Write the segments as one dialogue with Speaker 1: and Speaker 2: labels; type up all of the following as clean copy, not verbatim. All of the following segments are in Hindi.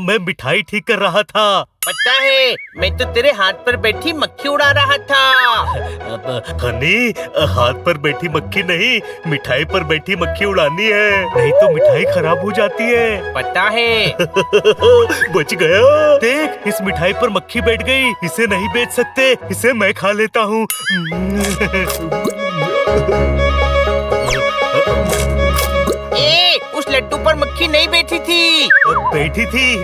Speaker 1: मैं मिठाई ठीक कर रहा था।
Speaker 2: पता है, मैं तो तेरे हाथ पर बैठी मक्खी उड़ा रहा था।
Speaker 1: हनी, हाथ पर बैठी मक्खी नहीं, मिठाई पर बैठी मक्खी उड़ानी है, नहीं तो मिठाई खराब हो जाती है।
Speaker 2: पता है।
Speaker 1: बच गया। देख, इस मिठाई पर मक्खी बैठ गई। इसे नहीं बेच सकते, इसे मैं खा लेता हूँ।
Speaker 2: उस लड्डू पर मक्खी नहीं बैठी थी।
Speaker 1: बैठी थी,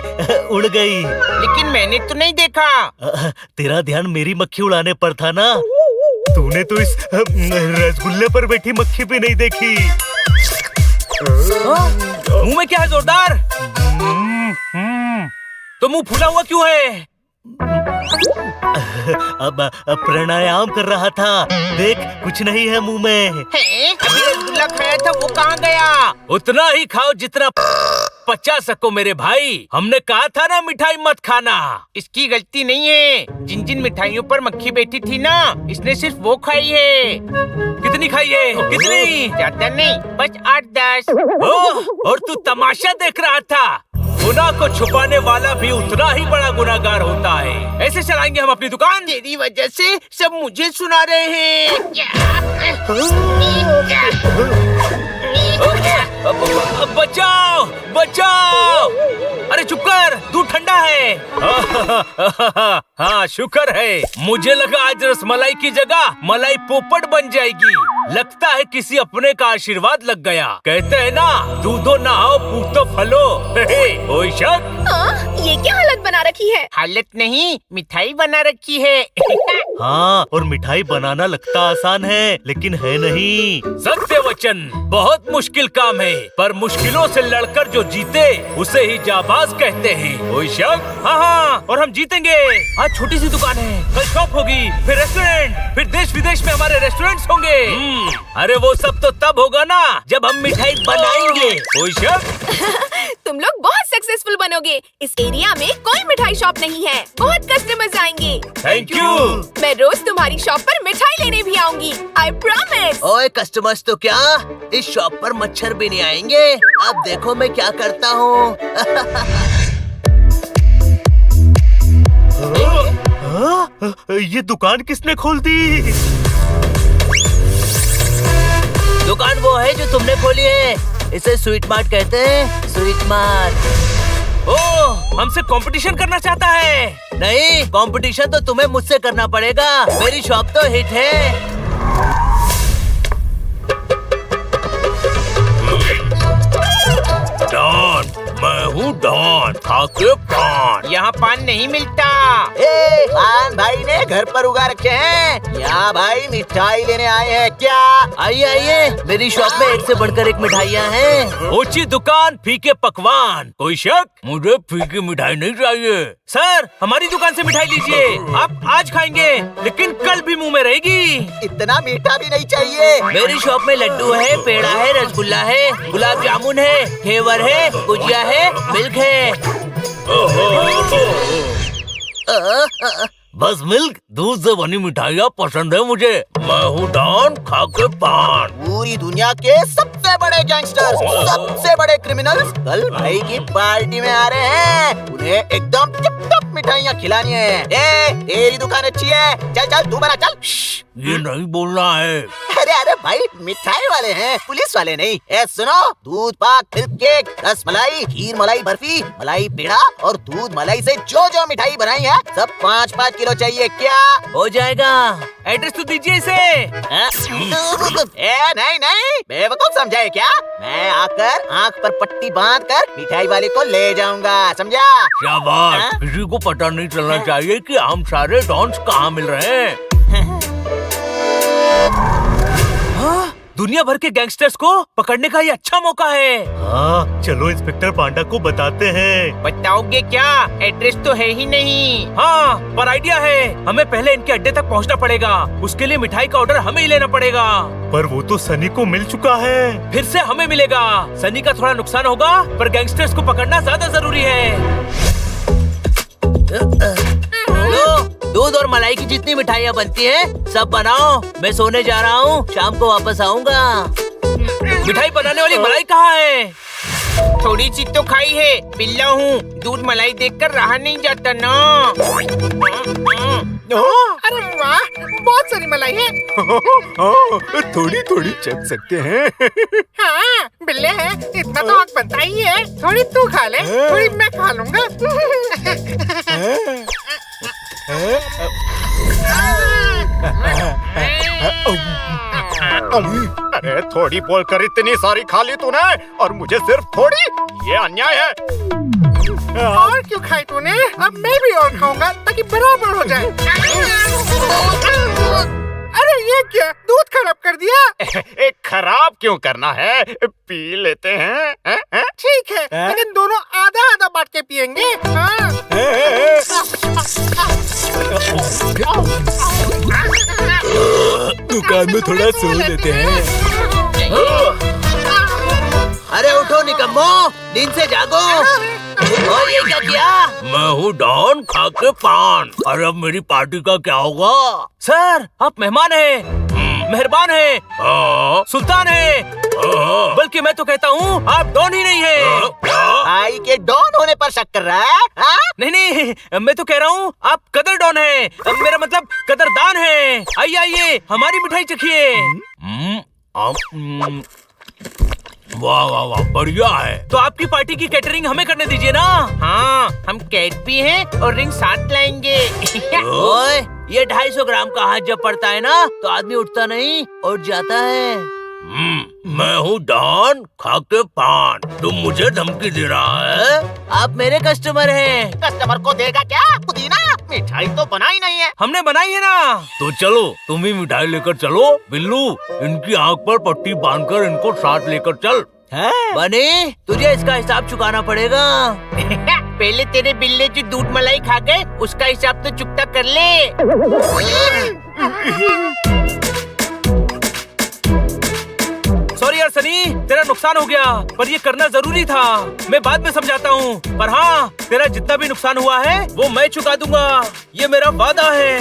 Speaker 1: उड़ गई।
Speaker 2: लेकिन मैंने तो नहीं देखा।
Speaker 1: तेरा ध्यान मेरी मक्खी उड़ाने पर था ना। तूने तो इस रसगुल्ले पर बैठी मक्खी भी नहीं देखी।
Speaker 3: मुंह में क्या है जोरदार? तो मुंह फूला हुआ क्यों है?
Speaker 1: अब प्राणायाम कर रहा था। देख, कुछ नहीं है मुंह में।
Speaker 2: अभी रसगुल्ला खाया था, वो कहाँ गया?
Speaker 3: उतना ही खाओ जितना पचा सको मेरे भाई। हमने कहा था ना मिठाई मत खाना।
Speaker 2: इसकी गलती नहीं है। जिन जिन मिठाइयों पर मक्खी बैठी थी ना, इसने सिर्फ वो खाई है।
Speaker 3: कितनी खाई है? कितनी?
Speaker 2: ज्यादा नहीं, बस 8-10।
Speaker 3: और तू तमाशा देख रहा था। गुनाह को छुपाने वाला भी उतना ही बड़ा गुनाहगार होता है। ऐसे चलाएंगे हम अपनी दुकान?
Speaker 2: तेरी वजह से सब मुझे सुना रहे हैं।
Speaker 3: बचाओ बचाओ! अरे चुप कर, दूध ठंडा है। हाँ शुक्र है, मुझे लगा आज रसमलाई की जगह मलाई पोपट बन जाएगी। लगता है किसी अपने का आशीर्वाद लग गया। कहते हैं ना, दूधो नहाओ पूतो फलो। कोई शक?
Speaker 4: ये क्या हालत बना रखी है?
Speaker 2: हालत नहीं, मिठाई बना रखी है।
Speaker 1: हाँ, और मिठाई बनाना लगता आसान है, लेकिन है नहीं।
Speaker 3: सत्य वचन बहुत मुश्किल काम है, पर मुश्किलों से लड़कर जो जीते उसे ही जाबाज कहते हैं। कोई शक? हाँ, और हम जीतेंगे। आज छोटी सी दुकान है, कल शॉप होगी, फिर रेस्टोरेंट, फिर देश विदेश में हमारे रेस्टोरेंट्स होंगे। अरे वो सब तो तब होगा ना जब हम मिठाई बनाएंगे। कोई शक?
Speaker 4: तुम लोग बहुत सक्सेसफुल बनोगे। इस एरिया में कोई मिठाई शॉप नहीं है। बहुत कस्टमर्स आएंगे।
Speaker 3: Thank you.
Speaker 4: मैं रोज तुम्हारी शॉप पर मिठाई लेने भी आऊंगी। I promise।
Speaker 2: ओए कस्टमर्स तो क्या, इस शॉप पर मच्छर भी नहीं आएंगे। अब देखो मैं क्या करता हूँ।
Speaker 1: ये दुकान किसने खोल दी?
Speaker 2: दुकान वो है जो तुमने खोली है। इसे स्वीट मार्ट कहते हैं, स्वीट मार्ट।
Speaker 3: ओह, हमसे कंपटीशन करना चाहता है?
Speaker 2: नहीं, कंपटीशन तो तुम्हें मुझसे करना पड़ेगा। मेरी शॉप तो हिट है।
Speaker 3: डॉन, मैं हूँ डॉन, खाके पान।
Speaker 2: यहाँ पान नहीं मिलता। ए, पान भाई ने घर पर उगा रखे हैं। यहाँ भाई मिठाई लेने आए हैं क्या? आइए आइए, मेरी शॉप में एक से बढ़कर एक मिठाइयाँ हैं।
Speaker 3: ऊंची दुकान, फीके पकवान। कोई शक? मुझे फीकी मिठाई नहीं चाहिए। सर, हमारी दुकान से मिठाई लीजिए। आप आज खाएंगे, लेकिन कल भी मुंह में रहेगी।
Speaker 2: इतना मीठा भी नहीं चाहिए। मेरी शॉप में लड्डू है, पेड़ा है, रसगुल्ला है, गुलाब जामुन है, घेवर है, गुजिया है, मिल्क है।
Speaker 3: बस मिल्क, दूध से बनी मिठाइयाँ पसंद है मुझे। मैं हूँ डॉन, खाके पान।
Speaker 2: पूरी दुनिया के सबसे बड़े गैंगस्टर्स, सबसे बड़े क्रिमिनल्स कल भाई की पार्टी में आ रहे हैं। उन्हें एकदम टिप-टॉप मिठाइयाँ खिलानी है। तेरी दुकान अच्छी है, चल चल तू बना चल।
Speaker 3: ये नहीं बोलना है।
Speaker 2: अरे भाई, मिठाई वाले हैं, पुलिस वाले नहीं। सुनो, दूध पाक, मिल्क केक, रस मलाई, खीर मलाई बर्फी, मलाई पेड़ा और दूध मलाई से जो जो मिठाई बनाई है, सब 5-5 किलो चाहिए क्या? हो जाएगा।
Speaker 3: एड्रेस तो दीजिए इसे।
Speaker 2: नहीं नहीं, बेवकूफ समझा है क्या? मैं आकर आँख पर पट्टी बांध कर मिठाई वाले को ले जाऊंगा, समझा?
Speaker 3: शाबाश, किसी को पता नहीं चलना चाहिए कि हम सारे डॉन्स कहाँ मिल रहे हैं। दुनिया भर के गैंगस्टर्स को पकड़ने का ये अच्छा मौका है।
Speaker 1: हाँ, चलो इंस्पेक्टर पांडा को बताते हैं।
Speaker 2: बताओगे क्या? एड्रेस तो है ही नहीं।
Speaker 3: हाँ, पर आइडिया है। हमें पहले इनके अड्डे तक पहुंचना पड़ेगा। उसके लिए मिठाई का ऑर्डर हमें ही लेना पड़ेगा।
Speaker 1: पर वो तो सनी को मिल चुका है।
Speaker 3: फिर से हमें मिलेगा। सनी का थोड़ा नुकसान होगा, पर गैंगस्टर्स को पकड़ना ज्यादा जरूरी है।
Speaker 2: लो, दूध और मलाई की जितनी मिठाइयाँ बनती हैं, सब बनाओ। मैं सोने जा रहा हूँ, शाम को वापस आऊँगा।
Speaker 3: मिठाई बनाने वाली मलाई कहाँ है?
Speaker 5: थोड़ी सी तो खाई है, पिल्ला हूँ। दूध मलाई देखकर रहा नहीं जाता ना।
Speaker 6: अरे वाह, बहुत सारी मलाई है।
Speaker 7: थोड़ी थोड़ी चख सकते हैं।
Speaker 6: हाँ, बिल्ले हैं, इतना तो हक बनता ही है। थोड़ी तू खा ले, थोड़ी मैं खा लूंगा।
Speaker 7: अरे थोड़ी बोलकर इतनी सारी खा ली तूने और मुझे सिर्फ थोड़ी, ये अन्याय है।
Speaker 6: और क्यों खाई तूने? अब मैं भी और खाऊंगा ताकि बराबर हो जाए। अरे ये क्या, दूध खराब कर दिया?
Speaker 7: एक खराब क्यों करना है, पी लेते हैं।
Speaker 6: ठीक है, लेकिन दोनों आधा आधा बांट के पियेंगे। हाँ।
Speaker 7: दुकान में थोड़ा सो लेते हैं।
Speaker 2: अरे उठो निकम्मो, दिन से जागो। और ये क्या किया?
Speaker 3: मैं हूँ डॉन खाके पान। और अब मेरी पार्टी का क्या होगा? सर, आप मेहमान हैं, मेहरबान हैं, सुल्तान हैं। बल्कि मैं तो कहता हूँ आप डॉन ही नहीं है।
Speaker 2: भाई के डॉन होने पर शक कर रहा है? हाँ?
Speaker 3: नहीं नहीं, मैं तो कह रहा हूँ आप कदर डॉन है। मेरा मतलब कदरदान है। आइए आइए, हमारी मिठाई चखिए। वाह वाह वाह, बढ़िया है। तो आपकी पार्टी की कैटरिंग हमें करने दीजिए ना।
Speaker 5: हाँ, हम कैट भी हैं और रिंग साथ लाएंगे।
Speaker 2: ओए, ये 250 ग्राम का हाथ जब पड़ता है ना, तो आदमी उठता नहीं, उठ जाता है।
Speaker 3: मैं हूँ डॉन खाके पान। तुम मुझे धमकी दे रहा है?
Speaker 2: आप मेरे कस्टमर हैं।
Speaker 8: कस्टमर को देगा क्या पुदीना? मिठाई तो बनाई नहीं है।
Speaker 3: हमने बनाई है ना। तो चलो, तुम ही मिठाई लेकर चलो। बिल्लू, इनकी आँख पर पट्टी बांधकर इनको साथ लेकर चल।
Speaker 2: बनी, तुझे इसका हिसाब चुकाना पड़ेगा।
Speaker 5: पहले तेरे बिल्ले जो दूध मलाई खा गए, उसका हिसाब तो चुकता कर ले।
Speaker 3: सॉरी यार सनी, तेरा नुकसान हो गया, पर ये करना जरूरी था। मैं बाद में समझाता हूँ, पर हाँ, तेरा जितना भी नुकसान हुआ है वो मैं चुका दूंगा। ये मेरा वादा है।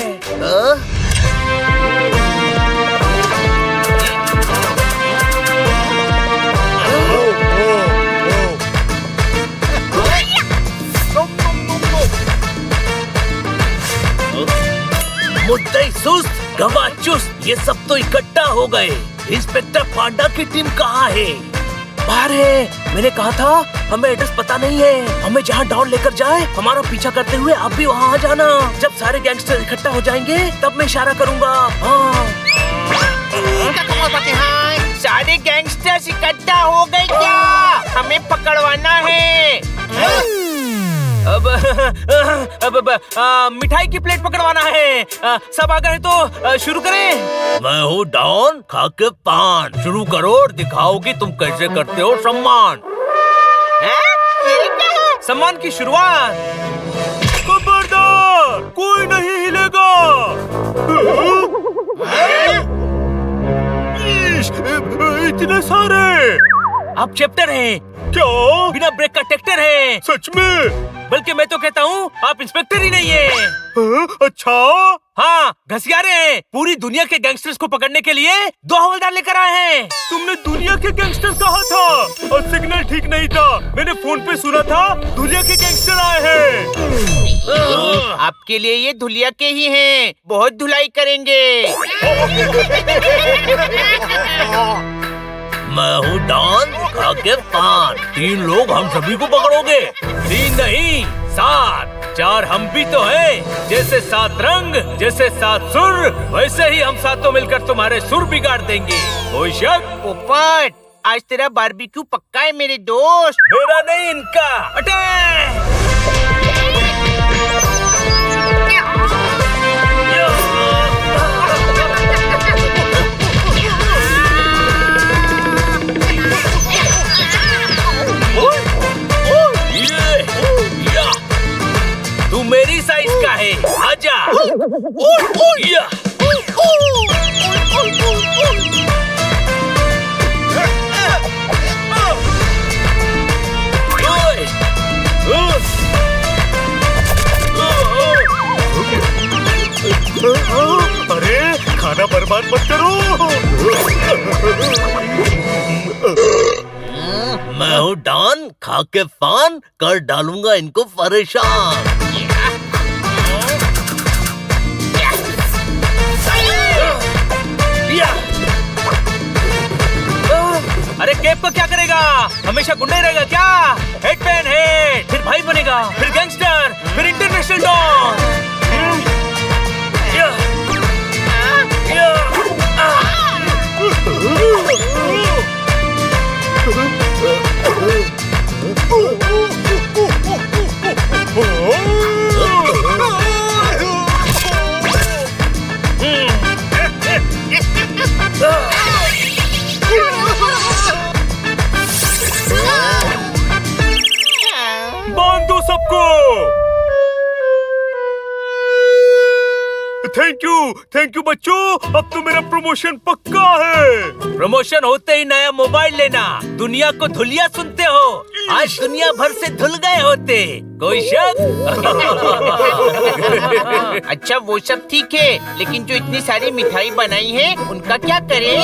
Speaker 3: मुद्दई सुस्त, गवाह चुस्त, ये सब तो इकट्ठा हो गए। इंस्पेक्टर पांडा की टीम कहाँ है? बाहर है। मैंने कहा था हमें एड्रेस पता नहीं है। हमें जहाँ डॉन लेकर जाए, हमारा पीछा करते हुए आप भी वहाँ आ जाना। जब सारे गैंगस्टर इकट्ठा हो जाएंगे तब मैं इशारा करूँगा। हाँ।
Speaker 5: सारे गैंगस्टर्स इकट्ठा हो गए क्या? हमें पकड़वाना है।
Speaker 3: अब मिठाई की प्लेट पकड़वाना है। सब आ गए तो शुरू करें। मैं हूँ डॉन खाके पान। शुरू करो और दिखाओ कि तुम कैसे करते हो सम्मान। सम्मान की शुरुआत। खबरदार, कोई नहीं हिलेगा। इतने सारे। आप चैप्टर हैं क्या? बिना ब्रेक का ट्रैक्टर है। सच में? बल्कि मैं तो कहता हूँ आप इंस्पेक्टर ही नहीं है। अच्छा? हाँ, घसियारे हैं। पूरी दुनिया के गैंगस्टर्स को पकड़ने के लिए 2 हवलदार लेकर आए हैं। तुमने दुनिया के गैंगस्टर कहा था और सिग्नल ठीक नहीं था। मैंने फोन पे सुना था दुनिया के गैंगस्टर आए हैं।
Speaker 5: आपके लिए ये धुलिया के ही हैं। बहुत धुलाई करेंगे।
Speaker 3: मैं हूँ डॉन खाके पान। 3 लोग हम सभी को पकड़ोगे? 3 नहीं, 7। 4 हम भी तो हैं। जैसे 7 रंग, जैसे 7 सुर, वैसे ही हम सातों मिलकर तुम्हारे सुर बिगाड़ देंगे। कोई शक?
Speaker 5: पोपट, आज तेरा बारबेक्यू पक्का है मेरे दोस्त।
Speaker 3: मेरा नहीं, इनका। अटैक! तू मेरी साइज का है, आजा। या।
Speaker 1: अरे खाना बर्बाद मत करो। मैं हूँ डॉन, खा के फान कर डालूंगा इनको परेशान।
Speaker 3: अरे केप को क्या करेगा? हमेशा गुंडा ही रहेगा क्या? हेड पेन हेड, फिर भाई बनेगा, फिर गैंगस्टर, फिर इंटरनेशनल डॉन।
Speaker 1: बांध दो सबको। थैंक यू बच्चों, अब तो मेरा प्रमोशन पक्का है।
Speaker 3: प्रमोशन होते ही नया मोबाइल लेना। दुनिया को धुलिया सुनते हो, आज दुनिया भर से धुल गए होते। कोई शक?
Speaker 5: अच्छा वो सब ठीक है, लेकिन जो इतनी सारी मिठाई बनाई है उनका क्या करें?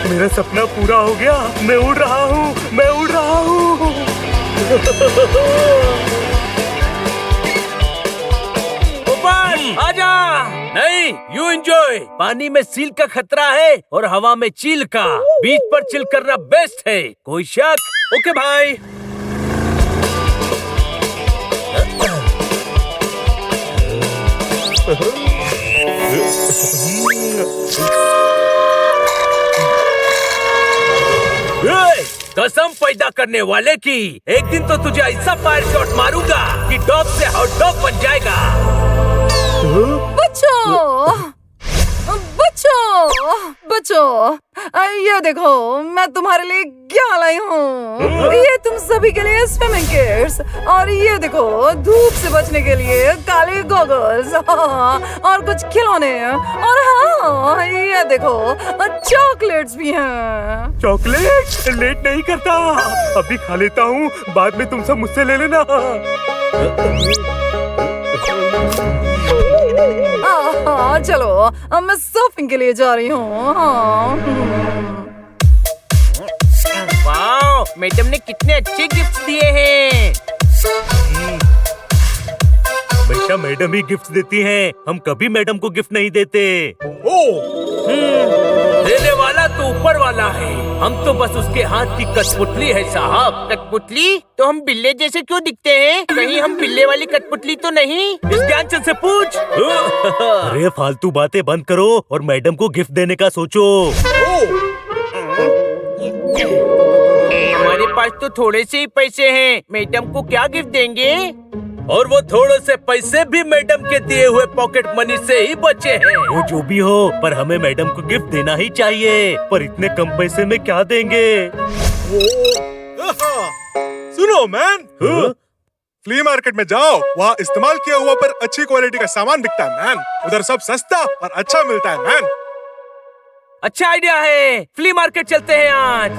Speaker 1: मेरा सपना पूरा हो गया। मैं उड़ रहा हूँ, मैं उड़ रहा हूँ।
Speaker 3: आजा। नहीं, यू एंजॉय। पानी में सील का खतरा है और हवा में चील का। बीच पर चिल करना बेस्ट है। कोई शक? ओके भाई। कसम पैदा करने वाले की, एक दिन तो तुझे ऐसा फायर शॉट मारूंगा कि डॉग से हॉट डॉग बन जाएगा।
Speaker 9: बच्चों, बच्चों, ये देखो मैं तुम्हारे लिए क्या लाई हूँ। ये तुम सभी के लिए स्विमिंग किट्स, और ये देखो धूप से बचने के लिए काले गॉगल्स, और कुछ खिलौने, और हाँ ये देखो चॉकलेट्स भी हैं।
Speaker 1: चॉकलेट लेट नहीं करता, अभी खा लेता हूँ, बाद में तुम सब मुझसे ले लेना।
Speaker 9: हाँ चलो, अब मैं सर्फिंग के लिए जा रही हूँ। हाँ।
Speaker 5: वाह, मैडम ने कितने अच्छे गिफ्ट दिए हैं।
Speaker 1: हमेशा मैडम ही गिफ्ट देती हैं, हम कभी मैडम को गिफ्ट नहीं देते।
Speaker 3: देने वाला तो ऊपर वाला है, हम तो बस उसके हाथ की कठपुतली है साहब।
Speaker 5: कठपुतली? तो हम बिल्ले जैसे क्यों दिखते हैं? कहीं हम बिल्ले वाली कठपुतली तो नहीं?
Speaker 3: इस ज्ञानचंद से पूछ।
Speaker 1: अरे फालतू बातें बंद करो और मैडम को गिफ्ट देने का सोचो।
Speaker 5: हमारे पास तो थोड़े से ही पैसे हैं, मैडम को क्या गिफ्ट देंगे?
Speaker 3: और वो थोड़े से पैसे भी मैडम के दिए हुए पॉकेट मनी से ही बचे हैं।
Speaker 1: वो जो भी हो, पर हमें मैडम को गिफ्ट देना ही चाहिए। पर इतने कम पैसे में क्या देंगे?
Speaker 10: सुनो मैन, फ्ली मार्केट में जाओ, वहाँ इस्तेमाल किया हुआ पर अच्छी क्वालिटी का सामान बिकता है मैन। उधर सब सस्ता और अच्छा मिलता है मैन।
Speaker 3: अच्छा आइडिया है, फ्ली मार्केट चलते हैं आज।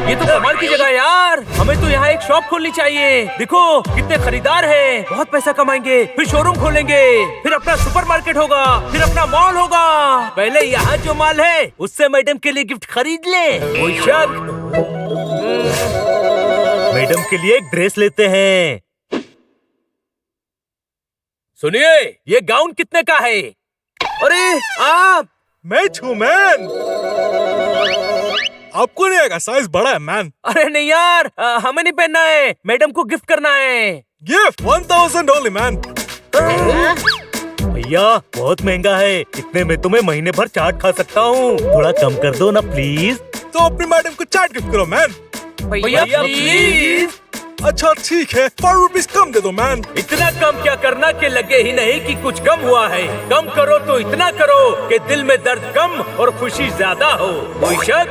Speaker 3: ये तो कमाल की जगह है यार, हमें तो यहाँ एक शॉप खोलनी चाहिए। देखो कितने खरीदार हैं, बहुत पैसा कमाएंगे, फिर शोरूम खोलेंगे, फिर अपना सुपरमार्केट होगा, फिर अपना मॉल होगा। पहले यहाँ जो माल है उससे मैडम के लिए गिफ्ट खरीद ले। कोई शक?
Speaker 1: मैडम के लिए एक ड्रेस लेते हैं।
Speaker 3: सुनिए, ये गाउन कितने का है? अरे आप?
Speaker 10: मैं छू मैन। आपको नहीं आएगा, साइज बड़ा है मैन।
Speaker 3: अरे नहीं यार, हमें नहीं पहनना है, मैडम को गिफ्ट करना है।
Speaker 10: Gift 1000 only man.
Speaker 1: भैया बहुत महंगा है, इतने में तो मैं महीने भर चाट खा सकता हूँ। थोड़ा कम कर दो ना प्लीज।
Speaker 10: तो अपनी मैडम को चाट गिफ्ट करो मैन।
Speaker 3: भैया प्लीज।
Speaker 10: अच्छा ठीक है, 5 रुपीज कम दे दो मैन।
Speaker 3: इतना कम क्या करना कि लगे ही नहीं कि कुछ कम हुआ है। कम करो तो इतना करो कि दिल में दर्द कम और खुशी ज्यादा हो। कोई शक?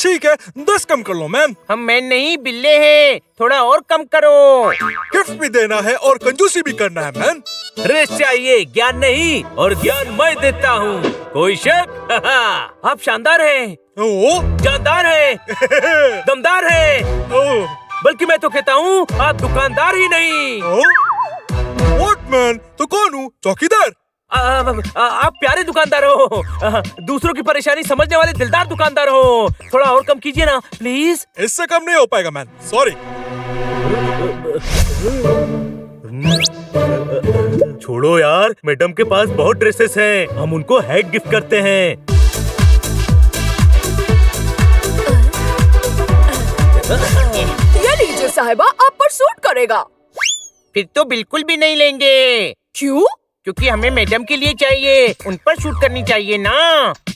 Speaker 10: ठीक है, 10 कम कर लो मैन।
Speaker 5: हम मैन नहीं बिल्ले हैं, थोड़ा और कम करो।
Speaker 10: गिफ्ट भी देना है और कंजूसी भी करना है मैन।
Speaker 3: रेस चाहिए, ज्ञान नहीं, और ज्ञान मैं देता हूँ। कोई शक? आप शानदार हैं,
Speaker 10: ओ
Speaker 3: जानदार हैं, दमदार हैं,
Speaker 10: ओ
Speaker 3: बल्कि मैं तो कहता हूँ आप दुकानदार ही नहीं।
Speaker 10: व्हाट मैन, तो कौन हूँ? चौकीदार?
Speaker 3: आप प्यारे दुकानदार हो, दूसरों की परेशानी समझने वाले दिलदार दुकानदार हो। थोड़ा और कम कीजिए ना प्लीज।
Speaker 10: इससे कम नहीं हो पाएगा मैन, सॉरी।
Speaker 1: छोड़ो यार, मैडम के पास बहुत ड्रेसेस हैं, हम उनको हैक गिफ्ट करते हैं।
Speaker 9: ये लीजिए साहिबा, आप पर सूट करेगा।
Speaker 5: फिर तो बिल्कुल भी नहीं लेंगे।
Speaker 9: क्यों?
Speaker 5: क्योंकि हमें मैडम के लिए चाहिए, उन पर शूट करनी चाहिए ना।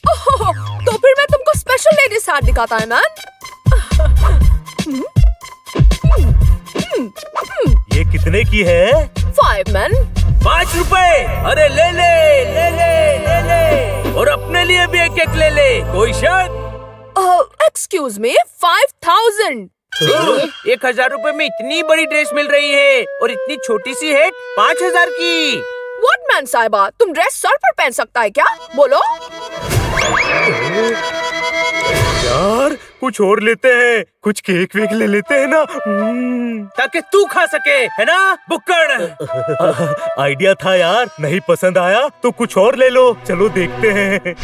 Speaker 9: ओहो, तो फिर मैं तुमको स्पेशल लेडीज हार्ट दिखाता है मैन।
Speaker 1: ये कितने की है?
Speaker 9: 5 मैन।
Speaker 3: 5 रुपए? अरे ले ले ले ले ले ले, और अपने लिए भी एक एक ले ले। कोई शक?
Speaker 9: Excuse me, 5000।
Speaker 5: 1000 रुपए में इतनी बड़ी ड्रेस मिल रही है और इतनी छोटी सी है 5000 की।
Speaker 9: व्हाट मैन साहिबा, तुम ड्रेस सर पर पहन सकता है क्या? बोलो।
Speaker 1: यार कुछ और लेते हैं, कुछ केक वेक ले लेते हैं ना।
Speaker 3: ताकि तू खा सके, है ना बुक्कड़?
Speaker 1: आइडिया था यार, नहीं पसंद आया तो कुछ और ले लो। चलो देखते हैं।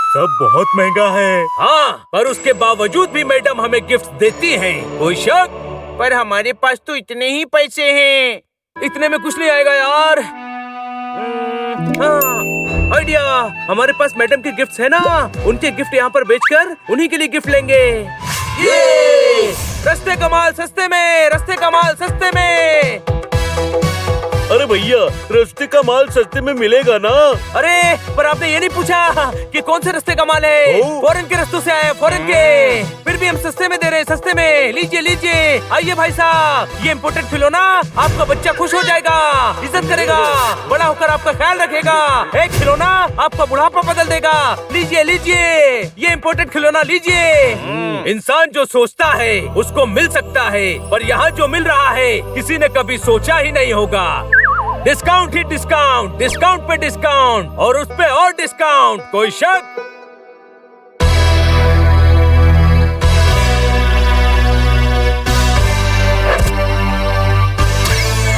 Speaker 1: सब बहुत महंगा है।
Speaker 3: हाँ, पर उसके बावजूद भी मैडम हमें गिफ्ट देती हैं। कोई शक?
Speaker 5: पर हमारे पास तो इतने ही पैसे हैं।
Speaker 3: इतने में कुछ नहीं आएगा यार। आइडिया, हमारे पास मैडम के गिफ्ट्स है ना, उनके गिफ्ट यहाँ पर बेचकर उन्हीं के लिए गिफ्ट लेंगे। ये सस्ते कमाल सस्ते में, रस्ते कमाल सस्ते में।
Speaker 1: अरे भैया, रस्ते का माल सस्ते में मिलेगा ना?
Speaker 3: अरे पर आपने ये नहीं पूछा कि कौन से रस्ते का माल है। फॉरेन के रस्तों से आया, फॉरेन के। फिर भी हम सस्ते में दे रहे हैं, सस्ते में। लीजिए लीजिए, आइए भाई साहब, ये इम्पोर्टेड खिलौना आपका बच्चा खुश हो जाएगा, इज्जत करेगा, बड़ा होकर आपका ख्याल रखेगा। एक खिलौना आपका बुढ़ापा बदल देगा। लीजिए लीजिए, ये इम्पोर्टेड खिलौना लीजिए। इंसान जो सोचता है उसको मिल सकता है, पर यहाँ जो मिल रहा है किसी ने कभी सोचा ही नहीं होगा। डिस्काउंट ही डिस्काउंट, डिस्काउंट पे डिस्काउंट, और उस पे और डिस्काउंट। कोई शक?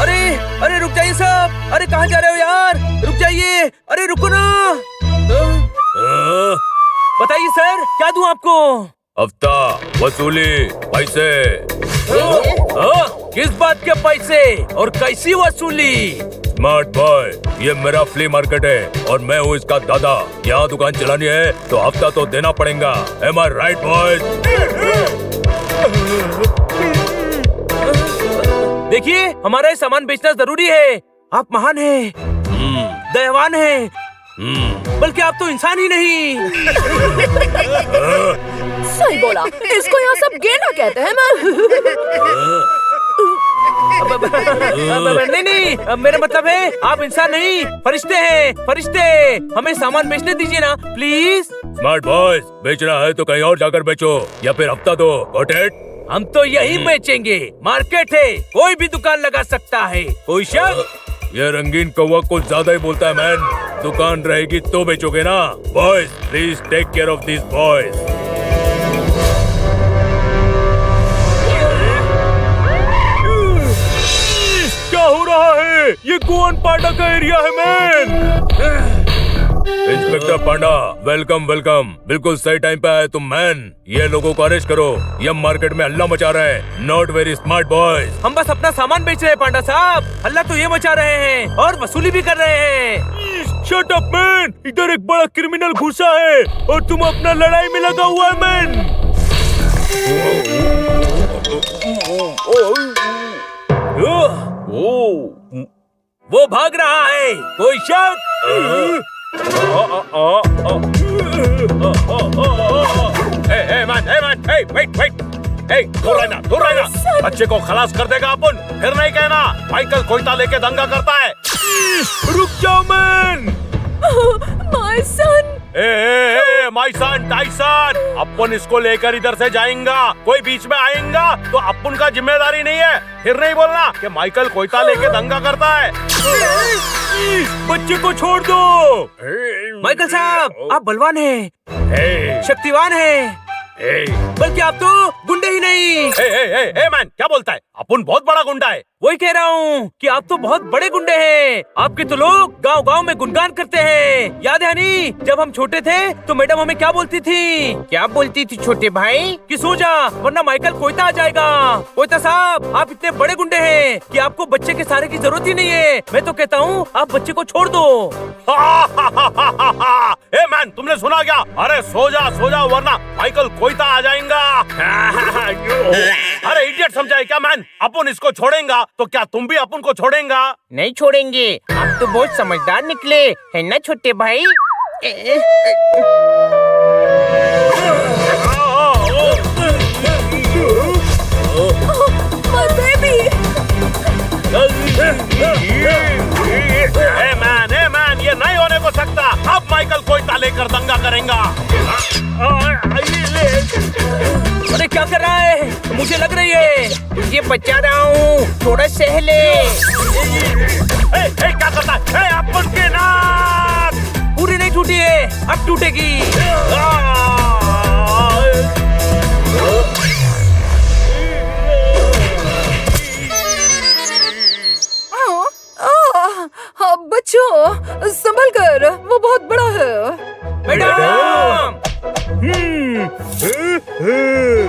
Speaker 3: अरे अरे रुक जाइए साहब, अरे कहाँ जा रहे हो यार? रुक जाइए, अरे रुको ना। बताइए सर, क्या दूं आपको?
Speaker 11: हफ्ता, वसूली, पैसे।
Speaker 3: किस बात के पैसे और कैसी वसूली?
Speaker 11: स्मार्ट बॉय, ये मेरा फ्ली मार्केट है और मैं हूँ इसका दादा। यहाँ दुकान चलानी है तो हफ्ता तो देना पड़ेगा। Am I right, boys?
Speaker 3: देखिए, हमारा ये सामान बेचना जरूरी है। आप महान हैं, दयावान हैं, बल्कि आप तो इंसान ही नहीं।
Speaker 9: सही बोला, इसको यहाँ सब गेंडा कहते हैं
Speaker 3: नहीं नहीं, मेरा मतलब है आप इंसान नहीं, फरिश्ते हैं, फरिश्ते। हमें सामान बेचने दीजिए ना प्लीज।
Speaker 11: स्मार्ट बॉयज, बेचना है तो कहीं और जाकर बेचो या फिर हफ्ता दो। Got it?
Speaker 3: हम तो यही बेचेंगे, मार्केट है, कोई भी दुकान लगा सकता है। कोई शक?
Speaker 11: ये रंगीन कौवा कुछ ज्यादा ही बोलता है मैन। दुकान रहेगी तो बेचोगे ना। Boys, please take care of this boys.
Speaker 1: क्या हो रहा है? ये गोवन पाटा का एरिया है मैन।
Speaker 11: इंस्पेक्टर पांडा, वेलकम वेलकम। बिल्कुल सही टाइम पे आए तुम मैन। ये लोगों को अरेस्ट करो, ये मार्केट में हल्ला मचा रहे हैं। Not very smart boys.
Speaker 3: हम बस अपना सामान बेच रहे हैं पांडा साहब। हल्ला तो ये मचा रहे हैं और वसूली भी कर रहे हैं।
Speaker 11: शट अप मैन, इधर एक बड़ा क्रिमिनल घुसा है और तुम अपना लड़ाई में लगा हुआ है मैन।
Speaker 3: वो भाग रहा है, कोई शक?
Speaker 11: दूर रहना। बच्चे को खलास कर देगा अपन, फिर नहीं कहना माइकल कोयता लेके दंगा करता है। रुक जाओ man.
Speaker 4: My son.
Speaker 11: My son Tyson, अपन इसको लेकर इधर से जाएंगा। कोई बीच में आएगा तो अपन का जिम्मेदारी नहीं है। फिर नहीं बोलना कि माइकल कोयता लेके दंगा करता है। बच्चे को छोड़ दो।
Speaker 3: माइकल साहब, आप बलवान हैं, शक्तिवान हैं, बल्कि आप तो गुंडे ही नहीं।
Speaker 11: मैन क्या बोलता है? अपन बहुत बड़ा गुंडा है।
Speaker 3: वही कह रहा हूँ कि आप तो बहुत बड़े गुंडे हैं। आपके तो लोग गांव गांव में गुणगान करते हैं। याद है हनी, जब हम छोटे थे तो मैडम हमें क्या बोलती थी?
Speaker 5: क्या बोलती थी छोटे भाई?
Speaker 3: कि सो जा वरना माइकल कोयता आ जाएगा। कोयता साहब, आप इतने बड़े गुंडे हैं कि आपको बच्चे के सहारे की जरूरत ही नहीं है। मैं तो कहता हूँ आप बच्चे को छोड़ दो।
Speaker 11: मैन तुमने सुना क्या? अरे सो जा वरना माइकल कोयता आ जाएगा। अरे इडियट समझा है क्या मैन? अपन इसको छोड़ेगा तो क्या तुम भी अपन को छोड़ेगा?
Speaker 5: नहीं छोड़ेंगे। आप तो बहुत समझदार निकले है ना छोटे भाई?
Speaker 11: मैन ये नहीं होने को सकता। अब माइकल कोयता लेकर दंगा करेगा।
Speaker 3: अरे क्या कर रहा है? मुझे लग रही है।
Speaker 5: तुझे बचा रहा हूँ, थोड़ा सह ले।
Speaker 11: क्या करता है? अपन के नाक
Speaker 3: पूरी नहीं टूटी है, अब टूटेगी।
Speaker 9: बच्चों संभल कर, वो बहुत बड़ा है।
Speaker 3: मैडम!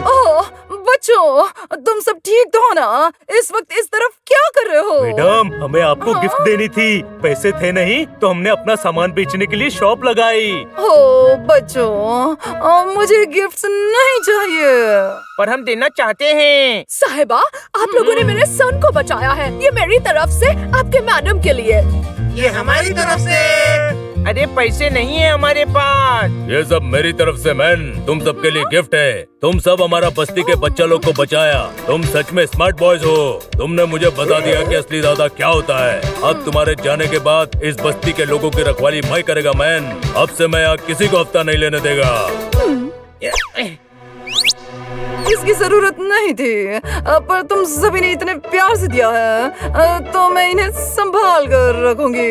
Speaker 9: ओह बच्चों, तुम सब ठीक तो हो ना? इस वक्त इस तरफ क्या कर रहे हो?
Speaker 1: मैडम, हमें आपको गिफ्ट देनी थी। पैसे थे नहीं तो हमने अपना सामान बेचने के लिए शॉप लगाई।
Speaker 9: ओ बच्चों, मुझे गिफ्ट्स नहीं चाहिए।
Speaker 5: पर हम देना चाहते हैं।
Speaker 4: साहिबा, आप लोगों ने मेरे सन को बचाया है। ये मेरी तरफ से आपके मैडम के लिए।
Speaker 6: ये हमारी तरफ से।
Speaker 5: अरे पैसे नहीं है हमारे पास।
Speaker 11: ये सब मेरी तरफ से मैन, तुम सबके लिए गिफ्ट है। तुम सब हमारा बस्ती के बच्चा लोग को बचाया। तुम सच में स्मार्ट बॉयज हो। तुमने मुझे बता दिया कि असली दादा क्या होता है। अब तुम्हारे जाने के बाद इस बस्ती के लोगों की रखवाली मैं करेगा मैन। अब से मैं यहाँ किसी को हफ्ता नहीं लेने देगा।
Speaker 9: इसकी जरूरत नहीं थी, पर तुम सभी ने इतने प्यार से दिया है तो मैं इन्हें संभाल कर रखूंगी।